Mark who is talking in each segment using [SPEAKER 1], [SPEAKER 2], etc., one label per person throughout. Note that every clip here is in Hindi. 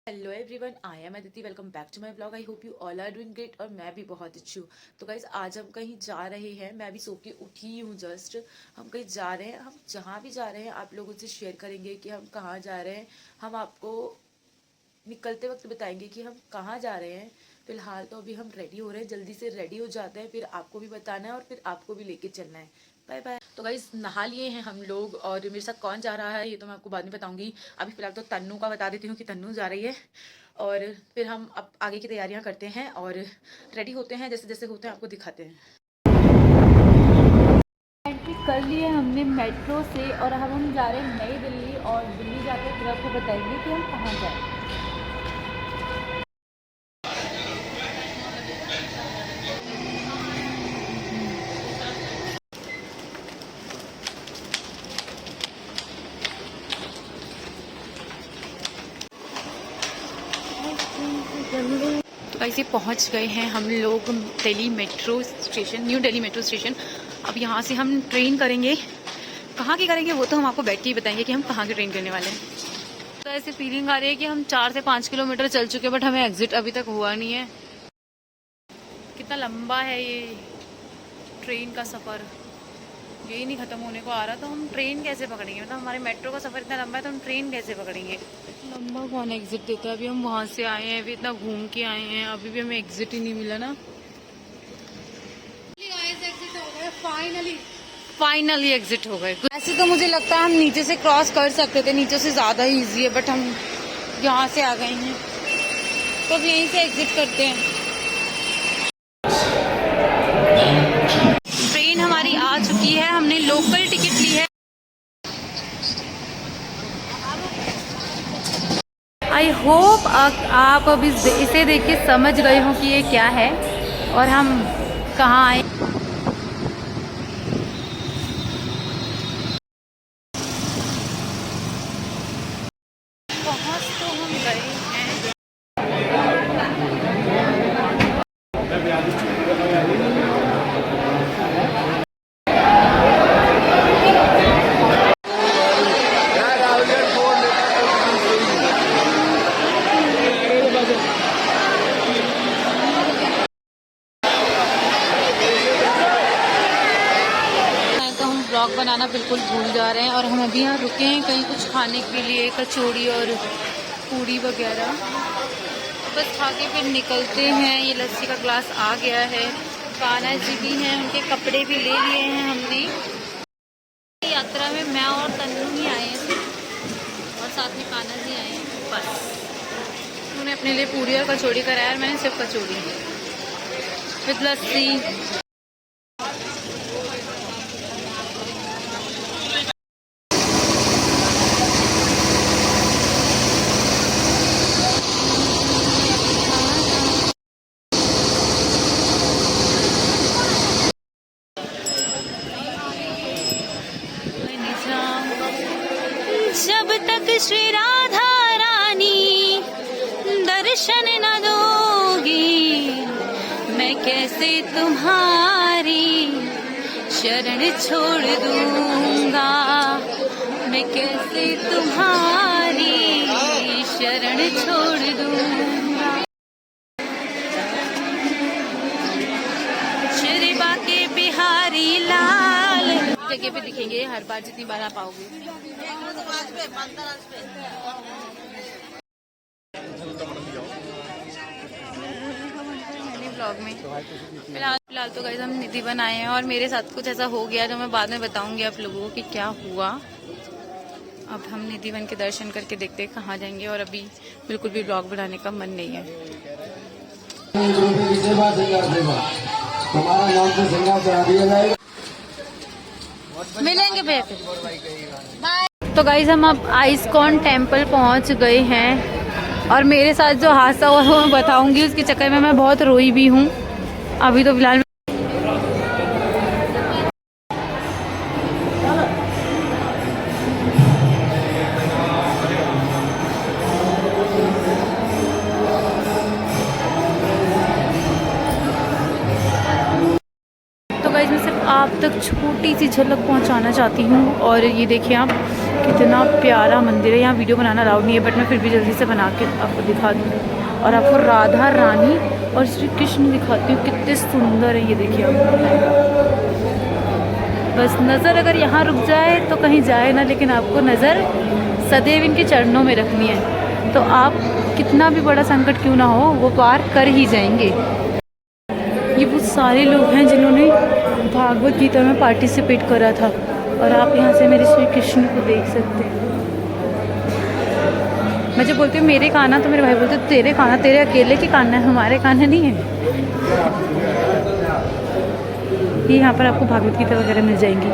[SPEAKER 1] Hello everyone, I am Aditi. Welcome back to my blog. I hope you all are doing great और मैं भी बहुत अच्छी हूँ। तो गाइज आज हम कहीं जा रहे हैं। मैं अभी सो के उठी हूँ जस्ट। हम कहीं जा रहे हैं। हम जहाँ भी जा रहे हैं आप लोगों से शेयर करेंगे कि हम कहाँ जा रहे हैं। हम आपको निकलते वक्त बताएंगे कि हम कहाँ जा रहे हैं। फिलहाल तो अभी हम रेडी हो रहे हैं, जल्दी से रेडी हो जाते हैं, फिर आपको भी बताना है और फिर आपको भी लेके चलना है। Bye bye. तो गाइस नहा लिए हैं हम लोग और मेरे साथ कौन जा रहा है ये तो मैं आपको बाद में बताऊंगी। अभी फिलहाल तो तन्नू का बता देती हूँ कि तन्नू जा रही है और फिर हम अब आगे की तैयारियां करते हैं और रेडी होते हैं। जैसे जैसे होते हैं आपको दिखाते हैं।
[SPEAKER 2] एंट्री कर लिए हमने मेट्रो से और अब हम जा रहे हैं नई दिल्ली और दिल्ली जाकर फिर आपको बताएंगे कि हम कहाँ जाएं।
[SPEAKER 1] तो ऐसे पहुंच गए हैं हम लोग Delhi metro station, new Delhi metro station. अब यहाँ से हम ट्रेन करेंगे। कहाँ की करेंगे वो तो हम आपको बैठ के ही बताएंगे कि हम कहाँ की ट्रेन करने वाले हैं। तो ऐसे फीलिंग आ रही है कि हम 4 से 5 किलोमीटर चल चुके हैं बट हमें एग्जिट अभी तक हुआ नहीं है। कितना लंबा है ये ट्रेन का सफ़र, यही नहीं ख़त्म होने को आ रहा। तो हम ट्रेन कैसे पकड़ेंगे? मतलब हमारे मेट्रो का सफ़र इतना लंबा है तो हम ट्रेन कैसे पकड़ेंगे? लंबा कौन एग्जिट देता है? अभी हम वहाँ से आए हैं, अभी इतना घूम के आए हैं, अभी भी हमें एग्जिट ही नहीं मिला ना। फाइनली एग्जिट हो गए। ऐसे तो मुझे लगता है हम नीचे से क्रॉस कर सकते थे, नीचे से ज़्यादा ही ईजी है बट हम यहाँ से आ गए हैं तो अब यहीं से एग्जिट करते हैं। ट्रेन हमारी आ चुकी है, हमने लोकल टिकट ली है। आई होप आप अब इसे देख के समझ गए हो कि ये क्या है और हम कहाँ आए। पहुँच तो हम गए हैं। ब्लॉग बनाना बिल्कुल भूल जा रहे हैं और हम अभी यहाँ रुके हैं कहीं कुछ खाने के लिए, कचौड़ी और पूड़ी वगैरह। बस खा के फिर निकलते हैं। ये लस्सी का ग्लास आ गया है। कान्हा जी भी हैं, उनके कपड़े भी ले लिए हैं हमने। यात्रा में मैं और तन्नू ही आए हैं और साथ में कान्हा जी आए हैं। बस उन्होंने अपने लिए पूड़ी और कचौड़ी कराया और मैंने सिर्फ कचौड़ी विद लस्सी। जब तक श्री राधा रानी दर्शन न दोगी मैं कैसे तुम्हारी शरण छोड़ दूंगा, मैं कैसे तुम्हारी शरण छोड़ दूंगा। श्री बाके बिहारी लाल जगह पे दिखेंगे हर बार जितनी बार आप आओगे। ब्लॉग में फिलहाल तो गाइस हम निधि बनाए हैं और मेरे साथ कुछ ऐसा हो गया जो मैं बाद में बताऊंगी आप लोगों को कि क्या हुआ। अब हम निधि वन के दर्शन करके देखते हैं कहाँ जाएंगे और अभी बिल्कुल भी ब्लॉग बनाने का मन नहीं है। मिलेंगे भैया। तो गाइस हम अब आइस्कॉन टेम्पल पहुंच गए हैं और मेरे साथ जो हादसा हुआ वो मैं बताऊंगी। उसके चक्कर में मैं बहुत रोई भी हूँ। अभी तो फिलहाल तो गाइस मैं सिर्फ आप तक छोटी सी झलक पहुंचाना चाहती हूँ और ये देखिए आप
[SPEAKER 2] कितना प्यारा मंदिर है। यहाँ वीडियो बनाना अलाउड नहीं है, बट मैं फिर भी जल्दी से बना के आपको दिखा दूँगी और आपको राधा रानी और श्री कृष्ण दिखाती हूँ, कितने सुंदर है ये देखिए आप। बस नज़र अगर यहाँ रुक जाए तो कहीं जाए ना, लेकिन आपको नज़र सदैव इनके चरणों में रखनी है, तो आप कितना भी बड़ा संकट क्यों ना हो वो पार कर ही जाएंगे। ये वो सारे लोग हैं जिन्होंने भागवत गीता में पार्टिसिपेट करा था, और आप यहाँ से मेरे श्री कृष्ण को देख सकते हैं। मैं जब बोलती हूँ मेरे कान्हा तो मेरे भाई बोलते हैं तेरे कान्हा, तेरे अकेले के कान्हा है, हमारे कान्हा नहीं है। ये यहाँ पर आपको भागवत गीता वगैरह मिल जाएंगी।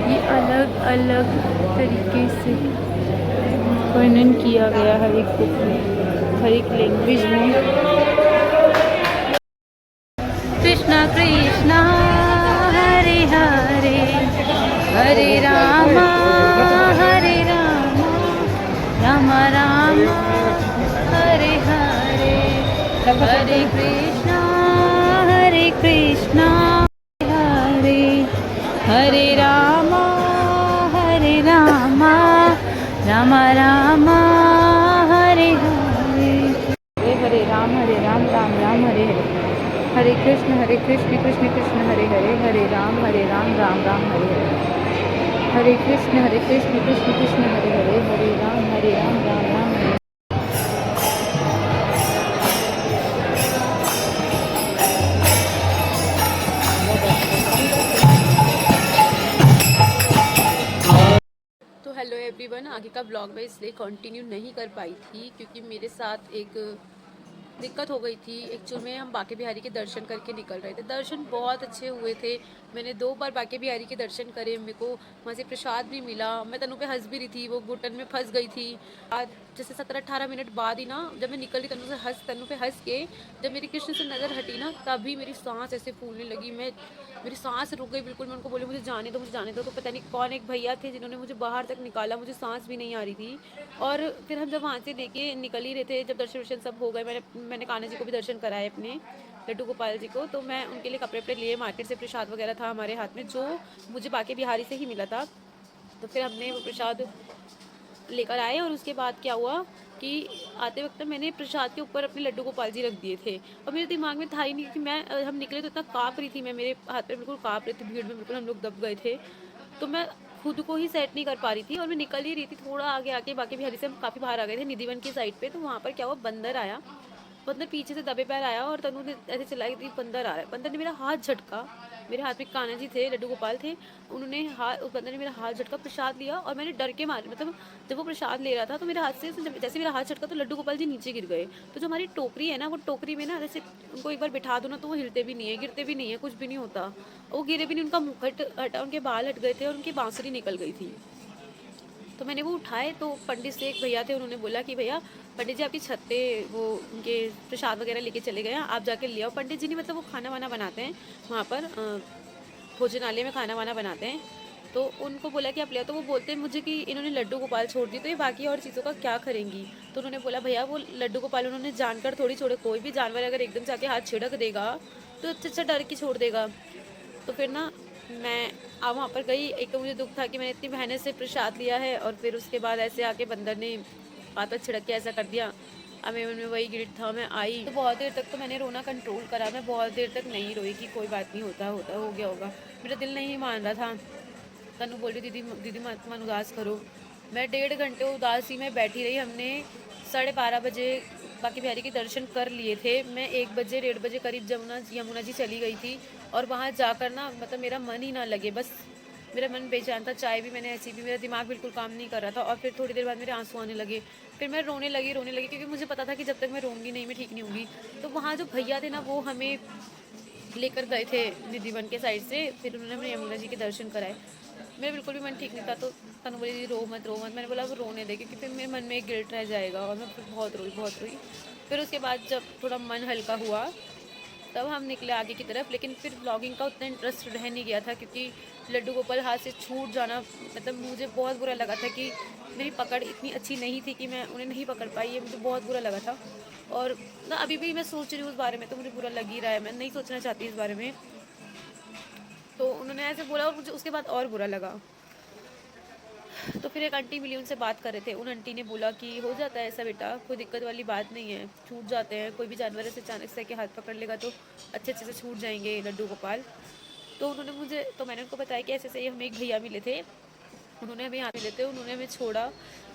[SPEAKER 2] ये अलग अलग तरीके से वर्णन किया गया हर एक बुक में, हर एक लैंग्वेज में। कृष्णा कृष्णा हरे हरे, हरे रामा राम राम हरे हरे, हरे कृष्णा हरे हरे राम राम राम हरे हरे, हरे राम राम राम हरे हरे, हरे कृष्ण कृष्ण कृष्ण हरे हरे, हरे राम राम राम हरे हरे, हरे कृष्ण कृष्ण कृष्ण हरे हरे, हरे राम राम राम हरे।
[SPEAKER 1] तो हेलो एवरीवन, आगे का ब्लॉग मैं इसलिए कंटिन्यू नहीं कर पाई थी क्योंकि मेरे साथ एक दिक्कत हो गई थी। एक्चुअल में हम बांके बिहारी के दर्शन करके निकल रहे थे। दर्शन बहुत अच्छे हुए थे। मैंने 2 बार बांके बिहारी के दर्शन करे। मेरे को वहाँ से प्रसाद भी मिला। मैं तनु पे हंस भी रही थी, वो घुटन में फंस गई थी। आज जैसे 17-18 मिनट बाद ही ना, जब मैं निकल रही तनु पे हंस के जब मेरी कृष्ण से नज़र हटी ना, तभी मेरी सांस ऐसे फूलने लगी। मेरी सांस रुक गई बिल्कुल। मैं उनको बोली मुझे जाने दो। तो पता नहीं कौन एक भैया थे जिन्होंने मुझे बाहर तक निकाला। मुझे सांस भी नहीं आ रही थी। और फिर हम जब वहाँ से लेके निकल ही रहे थे, जब दर्शन वर्शन सब हो गए, मैंने कान्हा जी को भी दर्शन कराए अपने, लड्डू गोपाल जी को। तो मैं उनके लिए कपड़े लिए, मार्केट से प्रसाद वगैरह था हमारे हाथ में जो मुझे बांके बिहारी से ही मिला था। तो फिर हमने वो प्रसाद लेकर आए। और उसके बाद क्या हुआ कि आते वक्त मैंने प्रसाद के ऊपर अपने लड्डू गोपाल जी रख दिए थे। और मेरे दिमाग में था ही नहीं कि हम निकले तो इतना काँप रही थी मैं, मेरे हाथ पे बिल्कुल काँप रहे थे, भीड़ में बिल्कुल हम लोग दब गए थे। तो मैं खुद को ही सेट नहीं कर पा रही थी और मैं निकल ही रही थी। थोड़ा आगे आके बांके बिहारी से हम काफ़ी बाहर आ गए थे निधिवन की साइड पे। तो वहाँ पर क्या हुआ, बंदर आया। बंदर पीछे से दबे पैर आया और तनु ने ऐसे चिल्लाई थी बंदर आ रहा है। बंदर ने मेरा हाथ झटका। मेरे हाथ में कान्हा जी थे, लड्डू गोपाल थे। उन्होंने उस बंदर ने मेरा हाथ झटका, प्रसाद लिया और मैंने डर के मारे, मतलब जब वो प्रसाद ले रहा था तो मेरे हाथ से जैसे मेरा हाथ झटका तो लड्डू गोपाल जी नीचे गिर गए। तो जो हमारी टोकरी है ना, वो टोकरी में ना जैसे उनको एक बार बिठा दो ना तो वो हिलते भी नहीं है, गिरते भी नहीं है, कुछ भी नहीं होता। वो गिरे भी नहीं, उनका मुखट हटा, उनके बाल हट गए थे और उनकी बांसुरी निकल गई थी। तो मैंने वो उठाए तो पंडित से एक भैया थे, उन्होंने बोला कि भैया पंडित जी आपकी छत पे वो उनके प्रसाद वगैरह लेके चले गए हैं, आप जाके ले आओ। पंडित जी ने मतलब वो खाना वाना बनाते हैं वहाँ पर, भोजनालय में खाना वाना बनाते हैं। तो उनको बोला कि आप ले आओ। तो वो बोलते हैं मुझे कि इन्होंने लड्डू गोपाल छोड़ दी तो ये बाकी और चीज़ों का क्या करेंगी। तो उन्होंने बोला भैया वो लड्डू गोपाल उन्होंने जानकर थोड़ी छोड़े। कोई भी जानवर अगर एकदम से आके हाथ छिड़क देगा तो अच्छा डर के छोड़ देगा। तो फिर ना मैं वहाँ पर गई। एक तो मुझे दुख था कि मैंने इतनी मेहनत से प्रसाद लिया है और फिर उसके बाद ऐसे आके बंदर ने हाथ छिड़क के ऐसा कर दिया। अब मेरे मन में वही गिल्ट था। मैं आई तो बहुत देर तक तो मैंने रोना कंट्रोल करा। मैं बहुत देर तक नहीं रोई कि कोई बात नहीं, होता हो गया होगा। मेरा दिल नहीं मान रहा था। तनु बोली दीदी मत उदास करो। मैं 1.5 घंटे उदासी में बैठी रही। हमने 12:30 बजे बांके बिहारी के दर्शन कर लिए थे। मैं 1 बजे 1:30 बजे करीब यमुना जी चली गई थी। और वहाँ जाकर ना मतलब मेरा मन ही ना लगे, बस मेरा मन बेचैन था। चाय भी मैंने ऐसी भी, मेरा दिमाग बिल्कुल काम नहीं कर रहा था। और फिर थोड़ी देर बाद मेरे आंसू आने लगे। फिर मैं रोने लगी क्योंकि मुझे पता था कि जब तक मैं रोऊंगी नहीं, मैं ठीक नहीं होंगी। तो वहाँ जो भैया थे ना, वो हमें लेकर गए थे निधिवन के साइड से। फिर उन्होंने हमें यमुना जी के दर्शन कराए। मेरा बिल्कुल भी मन ठीक नहीं था। तो तनु बोली रो मत। मैंने बोला वो रोने दे क्योंकि फिर मेरे मन में एक गिल्ट रह जाएगा। और मैं फिर बहुत रोई। फिर उसके बाद जब थोड़ा मन हल्का हुआ तब हम निकले आगे की तरफ। लेकिन फिर ब्लॉगिंग का उतना इंटरेस्ट रह नहीं गया था क्योंकि लड्डू गोपाल हाथ से छूट जाना, मतलब मुझे बहुत बुरा लगा था कि मेरी पकड़ इतनी अच्छी नहीं थी कि मैं उन्हें नहीं पकड़ पाई। ये मुझे बहुत बुरा लगा था। और ना अभी भी मैं सोच रही हूँ उस बारे में, तो मुझे बुरा लग ही रहा है। मैं नहीं सोचना चाहती इस बारे में।
[SPEAKER 2] तो उन्होंने ऐसे बोला और मुझे उसके बाद और बुरा लगा। तो फिर एक आंटी मिली, उनसे बात कर रहे थे। उन आंटी ने बोला कि हो जाता है ऐसा बेटा, कोई दिक्कत वाली बात नहीं है, छूट जाते हैं, कोई भी जानवर ऐसे अचानक से के हाथ पकड़ लेगा तो अच्छे अच्छे से छूट जाएंगे लड्डू गोपाल। तो उन्होंने मुझे, तो मैंने उनको बताया कि ऐसे ऐसे हमें एक भैया मिले थे, उन्होंने हमें यहाँ मिले थे, उन्होंने हमें छोड़ा।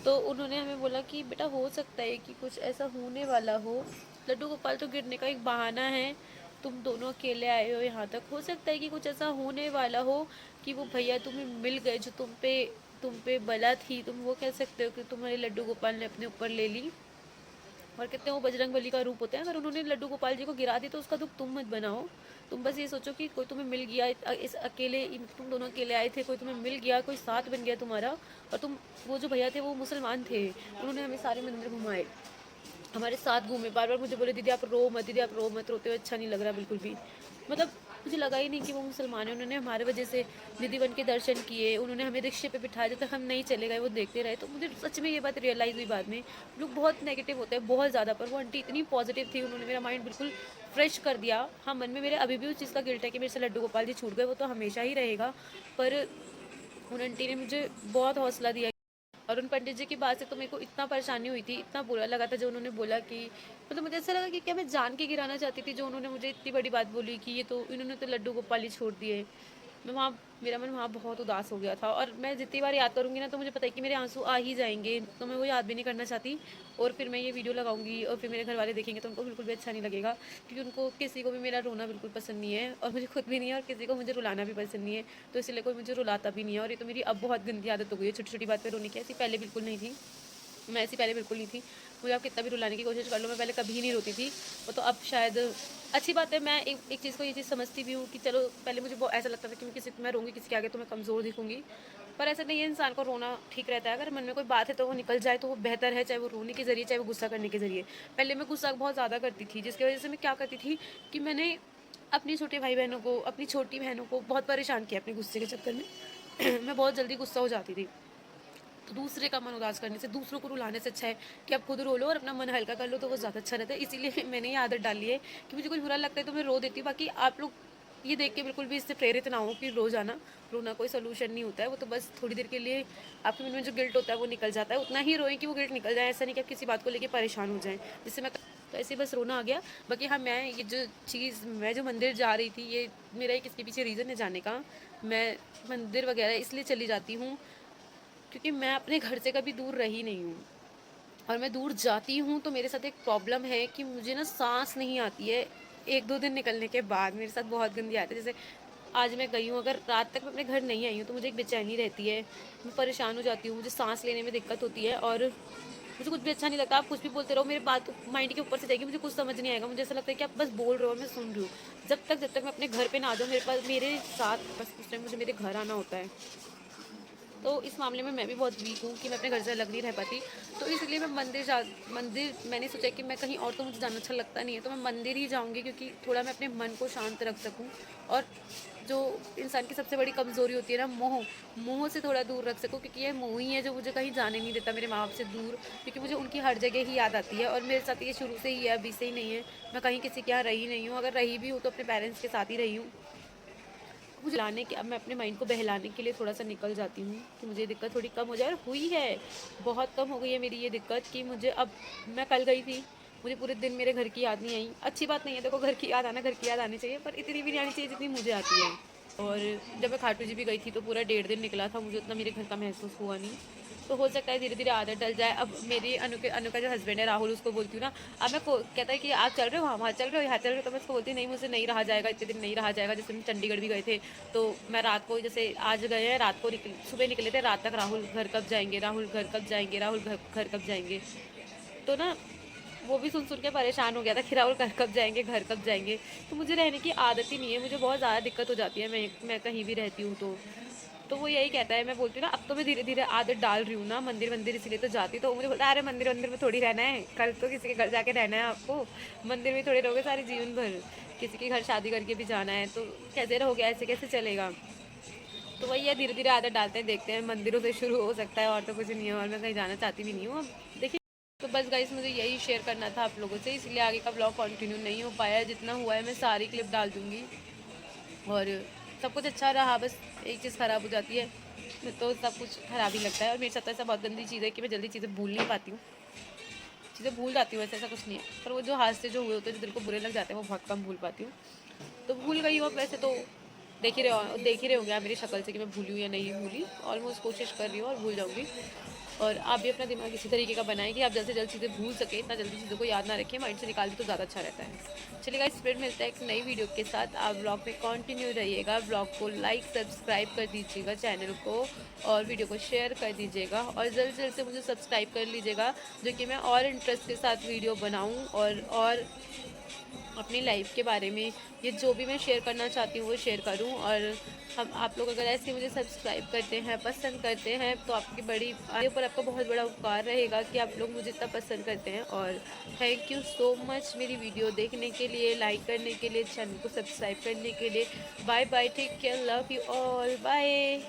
[SPEAKER 2] तो उन्होंने हमें बोला कि बेटा हो सकता है कि कुछ ऐसा होने वाला हो, लड्डू गोपाल तो गिरने का एक बहाना है, तुम दोनों अकेले आए हो यहाँ तक, हो सकता है कि कुछ ऐसा होने वाला हो कि वो भैया तुम्हें मिल गए जो तुम पे बला थी, तुम वो कह सकते हो कि तुम्हारे लड्डू गोपाल ने अपने ऊपर ले ली। और कहते हैं वो बजरंग बली का रूप होता है, अगर उन्होंने लड्डू गोपाल जी को गिरा दी तो उसका दुख तुम मत बनाओ, तुम बस ये सोचो कि कोई तुम्हें मिल गया, इस अकेले तुम दोनों अकेले आए थे, कोई तुम्हें मिल गया, कोई साथ बन गया तुम्हारा। और तुम, वो जो भैया थे वो मुसलमान थे, उन्होंने हमें सारे मंदिर घुमाए, हमारे साथ घूमे, बार बार मुझे बोले दीदी आप रो मत, दीदी आप रो मत, रोते हुए अच्छा नहीं लग रहा बिल्कुल भी। मतलब मुझे लगा ही नहीं कि वो मुसलमान है। उन्होंने हमारे वजह से निधि वन के दर्शन किए, उन्होंने हमें रिक्शे पे बिठाया, जब तक हम नहीं चले गए वो देखते रहे। तो मुझे सच में ये बात रियलाइज़ हुई बाद में, लोग बहुत नेगेटिव होते हैं बहुत ज़्यादा, पर वो आंटी इतनी पॉजिटिव थी, उन्होंने मेरा माइंड बिल्कुल फ्रेश कर दिया। हाँ, मन में मेरे अभी भी उस चीज़ का गिल्ट है कि मेरे से लड्डू गोपाल जी छूट गए, वो तो हमेशा ही रहेगा, पर उन आंटी ने मुझे बहुत हौसला दिया। और उन पंडित जी की बात से तो मेरे को इतना परेशानी हुई थी, इतना बुरा लगा था जो उन्होंने बोला कि, मतलब मुझे ऐसा लगा कि क्या मैं जान के गिराना चाहती थी, जो उन्होंने मुझे इतनी बड़ी बात बोली कि ये तो इन्होंने तो लड्डू गोपाल ही छोड़ दिए। मैं वहाँ, मेरा मन वहाँ बहुत उदास हो गया था, और मैं जितनी बार याद करूँगी ना तो मुझे पता है कि मेरे आंसू आ ही जाएंगे, तो मैं वो याद भी नहीं करना चाहती। और फिर मैं ये वीडियो लगाऊंगी और फिर मेरे घर वाले देखेंगे तो उनको बिल्कुल भी अच्छा नहीं लगेगा, क्योंकि उनको किसी को भी मेरा रोना बिल्कुल पसंद नहीं है, और मुझे खुद भी नहीं है, और किसी को मुझे रुलाना भी पसंद नहीं है, तो इसलिए कोई मुझे रुलाता भी नहीं है। और ये तो मेरी अब बहुत गंदी आदत हो गई है छोटी छोटी बात पर रोने की, ऐसी पहले बिल्कुल नहीं थी, मैं ऐसी पहले बिल्कुल नहीं थी। मुझे आप कितना भी रुलाने की कोशिश कर लो, मैं पहले कभी नहीं रोती थी, वो तो अब शायद अच्छी बात है। मैं एक चीज़ को ये चीज़ समझती भी हूँ कि चलो, पहले मुझे बहुत ऐसा लगता था कि मैं रोऊंगी किसी के आगे तो मैं कमज़ोर दिखूंगी, पर ऐसा नहीं है, इंसान को रोना ठीक रहता है, अगर मन में कोई बात है तो वो निकल जाए तो वो बेहतर है, चाहे वो रोने के ज़रिए चाहे वो गुस्सा करने के ज़रिए। पहले मैं गुस्सा बहुत ज़्यादा करती थी, जिसकी वजह से मैं क्या करती थी कि मैंने अपनी छोटे भाई बहनों को, अपनी छोटी बहनों को बहुत परेशान किया अपने गुस्से के चक्कर में। मैं बहुत जल्दी गुस्सा हो जाती थी, तो दूसरे का मन उदास करने से, दूसरों को रुलाने से अच्छा है कि आप खुद रो लो और अपना मन हल्का कर लो, तो वो ज़्यादा अच्छा रहता है। इसीलिए मैंने ये आदत डाली है कि मुझे कुछ बुरा लगता है तो मैं रो देती हूँ। बाकी आप लोग ये देख के बिल्कुल भी इससे प्रेरित ना हो कि रोज़ाना रोना कोई सोल्यूशन नहीं होता है, वो तो बस थोड़ी देर के लिए आपके मन में जो गिल्ट होता है वो निकल जाता है, उतना ही रोएं कि वो गिल्ट निकल जाए, ऐसा नहीं कि आप किसी बात को लेकर परेशान हो जाएं, जिससे मैं, तो ऐसे बस रोना आ गया। बाकी हाँ, मैं ये जो चीज़, मैं जो मंदिर जा रही थी, ये मेरा एक इसके पीछे रीज़न है जाने का। मैं मंदिर वगैरह इसलिए चली जाती हूँ क्योंकि मैं अपने घर से कभी दूर रही नहीं हूँ, और मैं दूर जाती हूँ तो मेरे साथ एक प्रॉब्लम है कि मुझे ना सांस नहीं आती है, एक दो दिन निकलने के बाद मेरे साथ बहुत गंदी आती है। जैसे आज मैं गई हूँ, अगर रात तक मैं अपने घर नहीं आई हूँ तो मुझे एक बेचैनी रहती है, मैं परेशान हो जाती हूँ, मुझे सांस लेने में दिक्कत होती है, और मुझे कुछ भी अच्छा नहीं लगता। आप कुछ भी बोलते रहो, मेरे बात माइंड के ऊपर से जाएगी, मुझे कुछ समझ नहीं आएगा, मुझे ऐसा लगता है कि आप बस बोल रहे हो और मैं सुन रही हूँ। जब तक मैं अपने घर पे ना आ जाऊँ, मेरे पास, मेरे साथ बस उस टाइम मुझे मेरे घर आना होता है। तो इस मामले में मैं भी बहुत वीक हूँ कि मैं अपने घर से अलग नहीं रह पाती, तो इसलिए मैं मंदिर मैंने सोचा कि मैं कहीं और तो मुझे जाना अच्छा लगता नहीं है, तो मैं मंदिर ही जाऊँगी, क्योंकि थोड़ा मैं अपने मन को शांत रख सकूँ, और जो इंसान की सबसे बड़ी कमज़ोरी होती है ना, मोह से थोड़ा दूर रख सकूँ, क्योंकि ये मोह ही है जो मुझे कहीं जाने नहीं देता मेरे माँ बाप से दूर, क्योंकि मुझे उनकी हर जगह ही याद आती है, और मेरे साथ ये शुरू से ही है, अभी से ही नहीं है। मैं कहीं किसी के यहाँ रही नहीं हूँ, अगर रही भी हूँ तो अपने पेरेंट्स के साथ ही रही हूँ। मुझे लाने के, अब मैं अपने माइंड को बहलाने के लिए थोड़ा सा निकल जाती हूँ कि मुझे दिक्कत थोड़ी कम हो जाए, और हुई है, बहुत कम हो गई है मेरी ये दिक्कत कि मुझे अब, मैं कल गई थी, मुझे पूरे दिन मेरे घर की याद नहीं आई। अच्छी बात नहीं है, देखो घर की याद आना, घर की याद आनी चाहिए, पर इतनी भी नहीं आनी चाहिए जितनी मुझे आती है। और जब मैं खाटू जी भी गई थी तो पूरा 1.5 दिन निकला था, मुझे उतना मेरे घर का महसूस हुआ नहीं, तो हो सकता है धीरे धीरे आदत डल जाए। अब मेरी अनु का जो हस्बैंड है राहुल, उसको बोलती हूँ ना, अब मैं कहता है कि आप चल रहे हो, वहाँ चल रहे हो, यहाँ चल रहे हो, तो मैं उसको बोलती हूँ नहीं, मुझसे नहीं रहा जाएगा, इतने दिन नहीं रहा जाएगा। जैसे हम चंडीगढ़ भी गए थे, तो मैं रात को, जैसे आज गए हैं, रात को सुबह निकले थे, रात तक राहुल घर कब जाएंगे, राहुल घर कब जाएंगे, राहुल घर कब जाएंगे, तो ना वो भी सुन के परेशान हो गया था कि राहुल घर कब जाएंगे, घर कब जाएंगे। तो मुझे रहने की आदत ही नहीं है, मुझे बहुत ज़्यादा दिक्कत हो जाती है, मैं कहीं भी रहती हूँ तो वो यही कहता है। मैं बोलती हूँ ना, अब तो मैं धीरे धीरे आदत डाल रही हूँ ना, मंदिर इसलिए तो जाती, तो मुझे बोलता है अरे मंदिर में थोड़ी रहना है, कल तो किसी के घर जाके रहना है आपको, मंदिर में थोड़े रहोगे सारे जीवन भर, किसी के घर शादी करके भी जाना है, तो कैसे रहोगे, ऐसे कैसे चलेगा। तो वही है, धीरे धीरे आदत डालते हैं, देखते हैं, मंदिरों से शुरू हो सकता है, और तो कुछ नहीं है, और मैं कहीं जाना चाहती भी नहीं हूँ। अब देखिए, तो बस गाइस, मुझे यही शेयर करना था आप लोगों से, इसलिए आगे का ब्लॉग कंटिन्यू नहीं हो पाया है, जितना हुआ है मैं सारी क्लिप डाल दूँगी। और
[SPEAKER 1] सब कुछ अच्छा रहा, बस एक चीज़ ख़राब हो जाती है तो सब कुछ ख़राब ही लगता है। और मेरे साथ तो ऐसा बहुत गंदी चीज़ है कि मैं जल्दी चीज़ें भूल नहीं पाती हूँ, चीज़ें भूल जाती हूँ, वैसे ऐसा कुछ नहीं है, पर वो जो हादसे जो हुए होते हैं जो दिल को बुरे लग जाते हैं वो बहुत कम भूल पाती हूँ। तो भूल गई हूँ अब, वैसे तो देख ही रहे होंगे आप मेरी शक्ल से कि मैं भूली हूँ या नहीं भूली। ऑलमोस्ट कोशिश कर रही हूँ और भूल जाऊँगी। और आप भी अपना दिमाग इसी तरीके का बनाएं कि आप जल्द से जल्द चीज़ें भूल सकें, इतना जल्दी चीज़ों को याद ना रखें, माइंड से निकाल दें तो ज़्यादा अच्छा रहता है। चलिए गाइस, फिर मिलते हैं एक नई वीडियो के साथ। आप ब्लॉग में कंटिन्यू रहिएगा, ब्लॉग को लाइक सब्सक्राइब कर दीजिएगा चैनल को, और वीडियो को शेयर कर दीजिएगा, और जल्द से जल्द से मुझे सब्सक्राइब कर लीजिएगा, जो कि मैं और इंटरेस्ट के साथ वीडियो बनाऊँ और अपनी लाइफ के बारे में ये जो भी मैं शेयर करना चाहती हूँ वो शेयर करूँ। और हम आप लोग अगर ऐसे मुझे सब्सक्राइब करते हैं, पसंद करते हैं, तो आपकी बड़ी आगे पर आपका बहुत बड़ा उपकार रहेगा कि आप लोग मुझे इतना पसंद करते हैं। और थैंक यू सो मच मेरी वीडियो देखने के लिए, लाइक करने के लिए, चैनल को सब्सक्राइब करने के लिए। Bye bye, take care, love you all, bye.